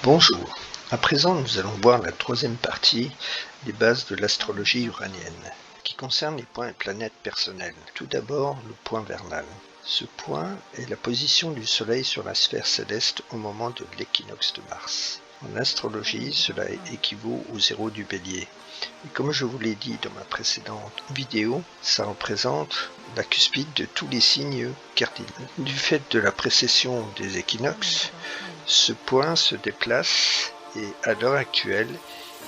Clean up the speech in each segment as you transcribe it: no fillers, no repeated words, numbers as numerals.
Bonjour, à présent nous allons voir la troisième partie des bases de l'astrologie uranienne, qui concerne les points et planètes personnels. Tout d'abord, le point vernal. Ce point est la position du Soleil sur la sphère céleste au moment de l'équinoxe de Mars. En astrologie, cela équivaut au zéro du Bélier. Et comme je vous l'ai dit dans ma précédente vidéo, ça représente la cuspide de tous les signes cardinaux. Du fait de la précession des équinoxes, ce point se déplace et à l'heure actuelle,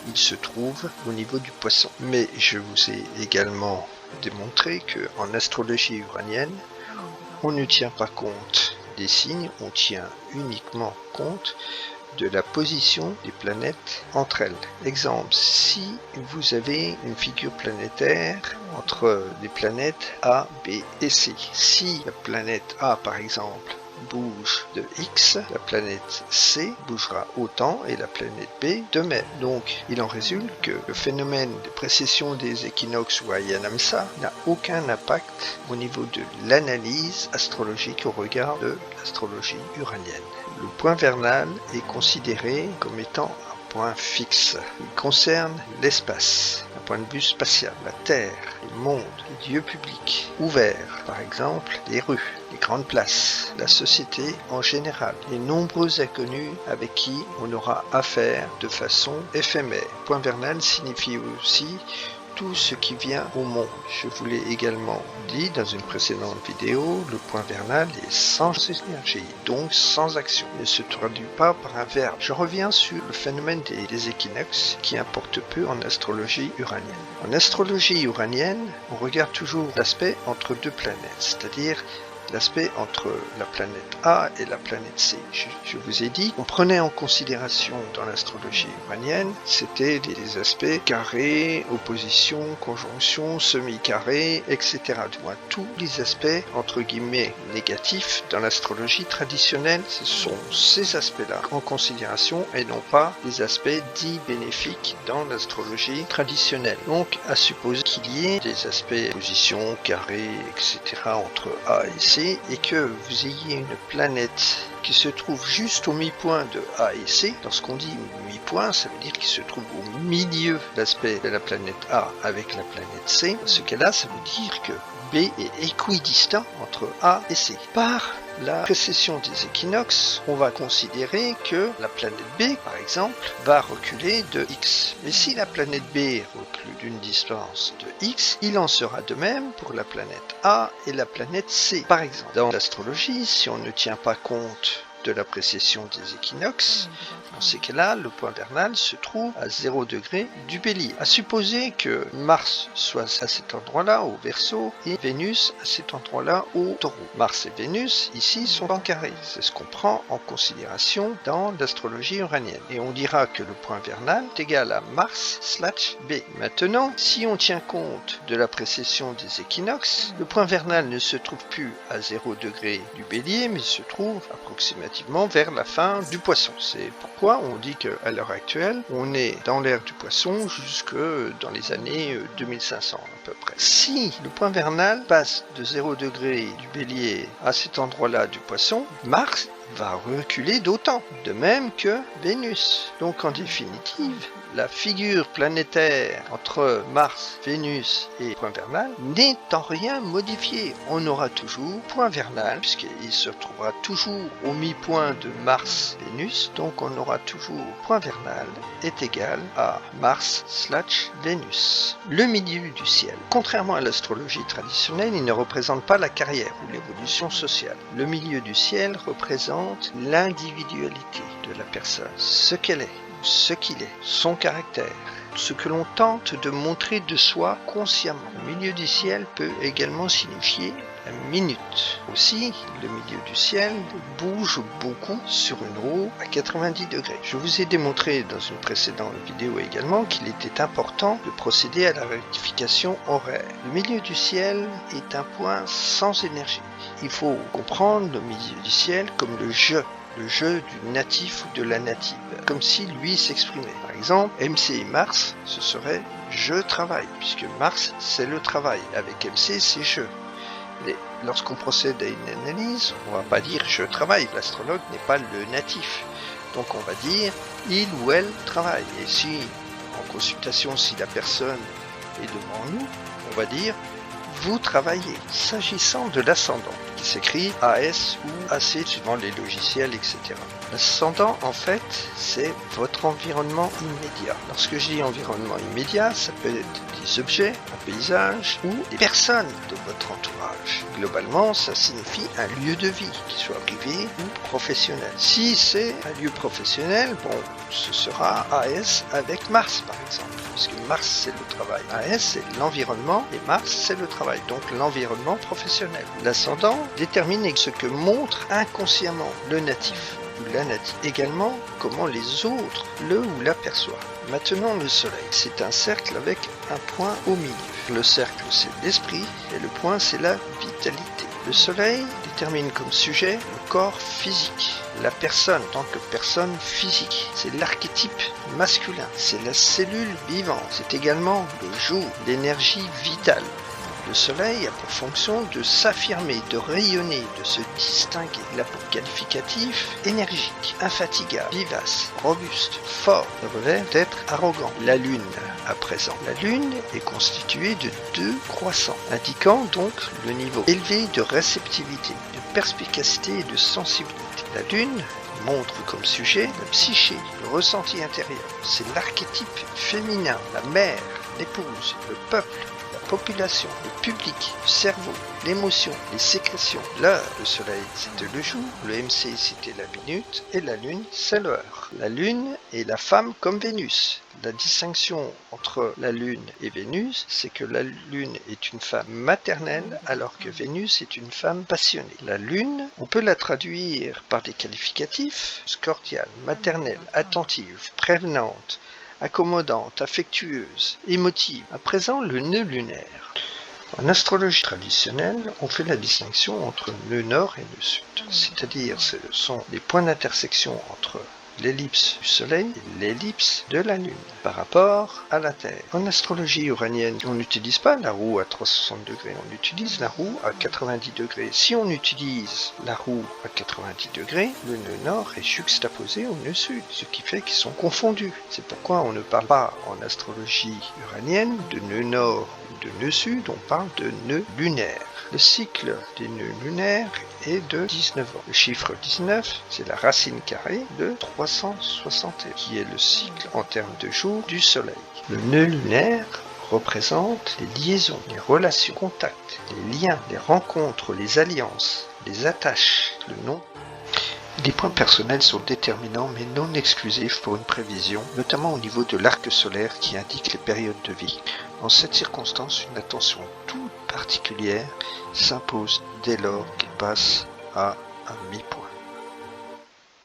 il se trouve au niveau du Poisson. Mais je vous ai également démontré qu'en astrologie uranienne, on ne tient pas compte des signes, on tient uniquement compte de la position des planètes entre elles. Exemple, si vous avez une figure planétaire entre les planètes A, B et C. Si la planète A, par exemple, bouge de X, la planète C bougera autant et la planète B de même. Donc, il en résulte que le phénomène de précession des équinoxes ou Ayanamsa n'a aucun impact au niveau de l'analyse astrologique au regard de l'astrologie uranienne. Le point vernal est considéré comme étant un point fixe. Il concerne l'espace, d'un point de vue spatial, la Terre, le monde, les lieux publics, ouverts, par exemple les rues, les grandes places, la société en général, les nombreux inconnus avec qui on aura affaire de façon éphémère. Point vernal signifie aussi tout ce qui vient au monde. Je vous l'ai également dit dans une précédente vidéo, le point vernal est sans énergie, donc sans action. Il ne se traduit pas par un verbe. Je reviens sur le phénomène des équinoxes qui importe peu en astrologie uranienne. En astrologie uranienne, on regarde toujours l'aspect entre deux planètes, c'est-à-dire l'aspect entre la planète A et la planète C. Je vous ai dit qu'on prenait en considération dans l'astrologie uranienne, c'était les aspects carrés, opposition, conjonction, semi-carré, etc. Du moins, tous les aspects, entre guillemets, négatifs dans l'astrologie traditionnelle, ce sont ces aspects-là en considération et non pas les aspects dits bénéfiques dans l'astrologie traditionnelle. Donc, à supposer qu'il y ait des aspects opposition, carré, etc. entre A et C, et que vous ayez une planète qui se trouve juste au mi-point de A et C. Lorsqu'on dit mi-point, ça veut dire qu'il se trouve au milieu de l'aspect de la planète A avec la planète C. Dans ce cas-là, ça veut dire que B est équidistant entre A et C. Par la précession des équinoxes, on va considérer que la planète B, par exemple, va reculer de X. Mais si la planète B recule d'une distance de X, il en sera de même pour la planète A et la planète C. Par exemple, dans l'astrologie, si on ne tient pas compte de la précession des équinoxes, dans ces cas-là, le point vernal se trouve à 0 degré du Bélier. À supposer que Mars soit à cet endroit-là, au Verseau, et Vénus à cet endroit-là, au Taureau. Mars et Vénus, ici, sont en carré. C'est ce qu'on prend en considération dans l'astrologie uranienne. Et on dira que le point vernal est égal à Mars/B. Maintenant, si on tient compte de la précession des équinoxes, le point vernal ne se trouve plus à 0 degré du Bélier, mais se trouve approximativement vers la fin du Poisson. C'est pourquoi on dit qu'à l'heure actuelle, on est dans l'ère du Poisson jusque dans les années 2500 à peu près. Si le point vernal passe de 0 degré du Bélier à cet endroit-là du Poisson, Mars va reculer d'autant, de même que Vénus. Donc en définitive, la figure planétaire entre Mars, Vénus et point vernal n'est en rien modifiée. On aura toujours point vernal, puisqu'il se trouvera toujours au mi-point de Mars-Vénus, donc on aura toujours point vernal est égal à Mars/Vénus. Le milieu du ciel. Contrairement à l'astrologie traditionnelle, il ne représente pas la carrière ou l'évolution sociale. Le milieu du ciel représente l'individualité de la personne, ce qu'elle est, ce qu'il est, son caractère, ce que l'on tente de montrer de soi consciemment. Le milieu du ciel peut également signifier la minute. Aussi, le milieu du ciel bouge beaucoup sur une roue à 90 degrés. Je vous ai démontré dans une précédente vidéo également qu'il était important de procéder à la rectification horaire. Le milieu du ciel est un point sans énergie. Il faut comprendre le milieu du ciel comme le jeu du natif ou de la native, comme si lui s'exprimait. Par exemple, MC et Mars, ce serait je travaille, puisque Mars c'est le travail, avec MC c'est je. Mais lorsqu'on procède à une analyse, on ne va pas dire je travaille, l'astrologue n'est pas le natif. Donc on va dire il ou elle travaille. Et si, en consultation, si la personne est devant nous, on va dire vous travaillez. S'agissant de l'ascendant, qui s'écrit AS ou AC suivant les logiciels, etc. L'ascendant, en fait, c'est votre environnement immédiat. Lorsque je dis environnement immédiat, ça peut être des objets, un paysage ou des personnes de votre entourage. Globalement, ça signifie un lieu de vie, qu'il soit privé ou professionnel. Si c'est un lieu professionnel, bon, ce sera AS avec Mars, par exemple, puisque Mars, c'est le travail. AS, c'est l'environnement et Mars, c'est le travail, donc l'environnement professionnel. L'ascendant détermine ce que montre inconsciemment le natif ou la native. Également, comment les autres le ou l'aperçoivent. Maintenant, le soleil, c'est un cercle avec un point au milieu. Le cercle, c'est l'esprit et le point, c'est la vitalité. Le soleil détermine comme sujet le corps physique, la personne en tant que personne physique. C'est l'archétype masculin, c'est la cellule vivante. C'est également le jour, l'énergie vitale. Le soleil a pour fonction de s'affirmer, de rayonner, de se distinguer. Il a pour qualificatif énergique, infatigable, vivace, robuste, fort, le revers d'être arrogant. La lune, à présent. La lune est constituée de 2 croissants, indiquant donc le niveau élevé de réceptivité, de perspicacité et de sensibilité. La lune montre comme sujet la psyché, le ressenti intérieur. C'est l'archétype féminin, la mère, l'épouse, le peuple, population, le public, le cerveau, l'émotion, les sécrétions. L'heure, le soleil, c'était le jour, le MC, c'était la minute, et la lune, c'est l'heure. La lune est la femme comme Vénus. La distinction entre la lune et Vénus, c'est que la lune est une femme maternelle, alors que Vénus est une femme passionnée. La lune, on peut la traduire par des qualificatifs cordiale, maternelle, attentive, prévenante, accommodante, affectueuse, émotive. À présent, le nœud lunaire. En astrologie traditionnelle, on fait la distinction entre nœud nord et nœud sud. C'est-à-dire, ce sont les points d'intersection entre l'ellipse du Soleil et l'ellipse de la Lune par rapport à la Terre. En astrologie uranienne, on n'utilise pas la roue à 360 degrés, on utilise la roue à 90 degrés. Si on utilise la roue à 90 degrés, le nœud nord est juxtaposé au nœud sud, ce qui fait qu'ils sont confondus. C'est pourquoi on ne parle pas en astrologie uranienne de nœud nord ou de nœud sud, on parle de nœud lunaire. Le cycle des nœuds lunaires est de 19 ans. Le chiffre 19, c'est la racine carrée de 361, qui est le cycle en termes de jours du Soleil. Le nœud lunaire représente les liaisons, les relations, les contacts, les liens, les rencontres, les alliances, les attaches, le nom. Les points personnels sont déterminants mais non exclusifs pour une prévision, notamment au niveau de l'arc solaire qui indique les périodes de vie. En cette circonstance, une attention toute particulière s'impose dès lors qu'il passe à un mi-point.